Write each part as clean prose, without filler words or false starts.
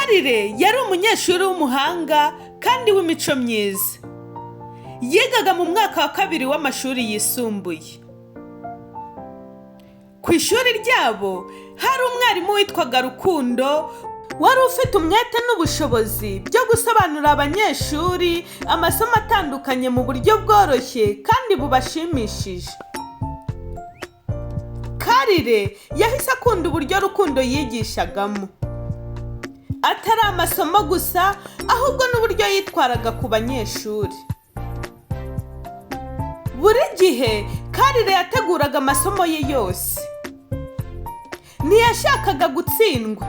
Karire yari umunyeshuri w'umuhanga kandi w'imico myiza. Yigaga mu mwaka wa 2 w'amashuri yisumbuye. Ku ishuri ryabo hari umwarimu witwaga Rukundo, wari ufite umwete n'ubushobozi byo gusobanurira abanyeshuri amasomo atandukanye mu buryo bworoshye kandi bubashimishije. Karire yahise akunda uburyo Rukundo yigishagamo. Atari amasomo gusa, ahubwo n'uburyo yitwaraga ku banyeshuri. Buri gihe Karire yateguraga amasomo ye yose. Ntiyashakaga gutsindwa,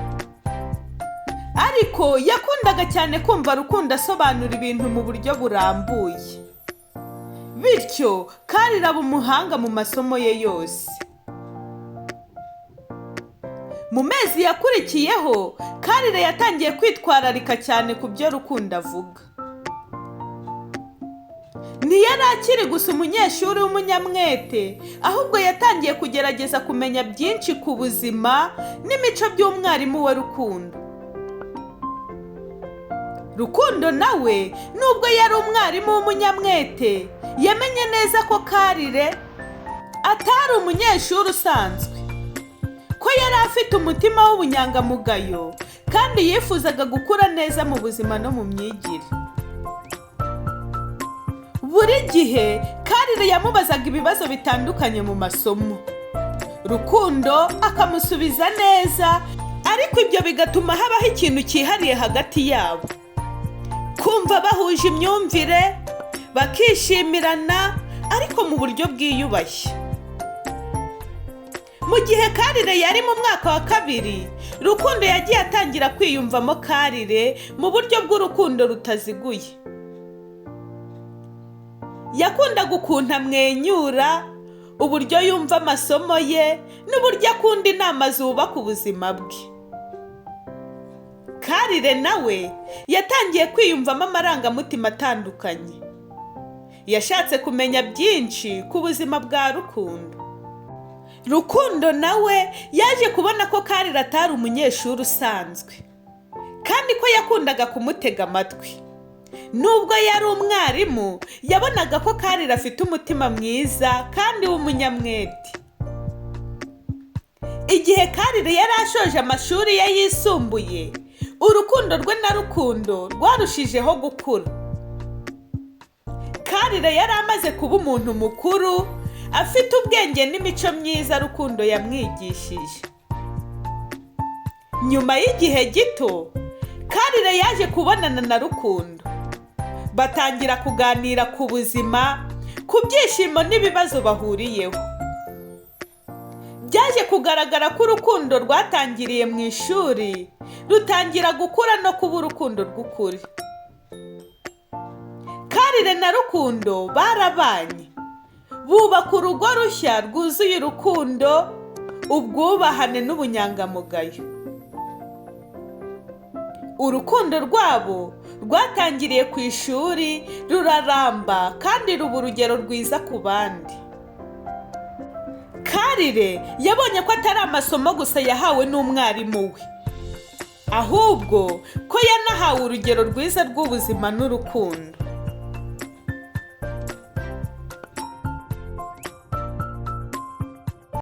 ariko yakundaga cyane kumva Rukundo asobanura ibintu mu buryo burambuye. Bityo Karire aba umuhanga mu masomo ye yose. Mu mezi yakurikiyeho, Karire yatangiye kwitwararika cyane ku byo Rukundo avuga. Ntiyari akiri gusa umunyeshuri w'umunyamwete, ahubwo yatangiye kugerageza kumenya byinshi ku buzima n'imico by'umwarimu we Rukundo. Rukundo nawe nubwo yari umwarimu w'umunyamwete, yamenye neza ko Karire atari umunyeshuri usanzwe, ko yari afite umutima w'ubunyangamugayo kandi yifuzaga gukura neza mu buzima no mu myigire. Buri gihe Karire yamubazaga ibibazo bitandukanye mu masomo. Rukundo akamusubiza neza, ariko ibyo bigatuma habaho ikintu cyihariye hagati yabo. Kumva bahuje imyumvire, bakishimirana, ariko mu buryo bwiyubashye. Mu gihe Karire yari mu mwaka wa 2, Rukundo yagiye atangira kwiyumvamo Karire mu buryo bw'urukundo rutaziguye. Yakundaga ukuntu amwenyura, uburyo yumva amasomo ye, n'uburyo akunda inama zubaka ubuzima bwe. Karire nawe yatangiye kwiyumvamo amarangamutima atandukanye. Yashatse kumenya byinshi ku buzima bwa Rukundo. Rukundo nawe yaje kubona ko Karire atari umunyeshuri usanzwe, kandi ko yakundaga kumutega amatwi. Nubwo yari umwarimu, yabonaga ko Karire afite umutima mwiza kandi w'umunyamwete. Igihe Karire yari ashoje amashuri ye yisumbuye, urukundo rwe na Rukundo rwarushijeho gukura. Karire yari amaze kuba umuntu mukuru, afite ubwenge n'imico myiza Rukundo yamwigishije. Nyuma y'igihe gito, Karire yaje kubonana na Rukundo. Batangira kuganira ku buzima, ku byishimo n'ibibazo bahuriyeho. Byaje kugaragara ko urukundo rwatangiriye mu ishuri, rutangira gukura no kuba urukundo rw'ukuri. Karire na Rukundo barabanye, bubaka urugo rushya rwuzuye urukundo, ubwubahane n'ubunyangamugayo. Urukundo rwabo rwatangiriye ku ishuri, ruraramba kandi ruba urugero rwiza ku bandi. Karire yabonye ko atari amasomo gusa yahawe n'umwarimu we, ahubwo ko yanahawe urugero rwiza rw'ubuzima n'urukundo.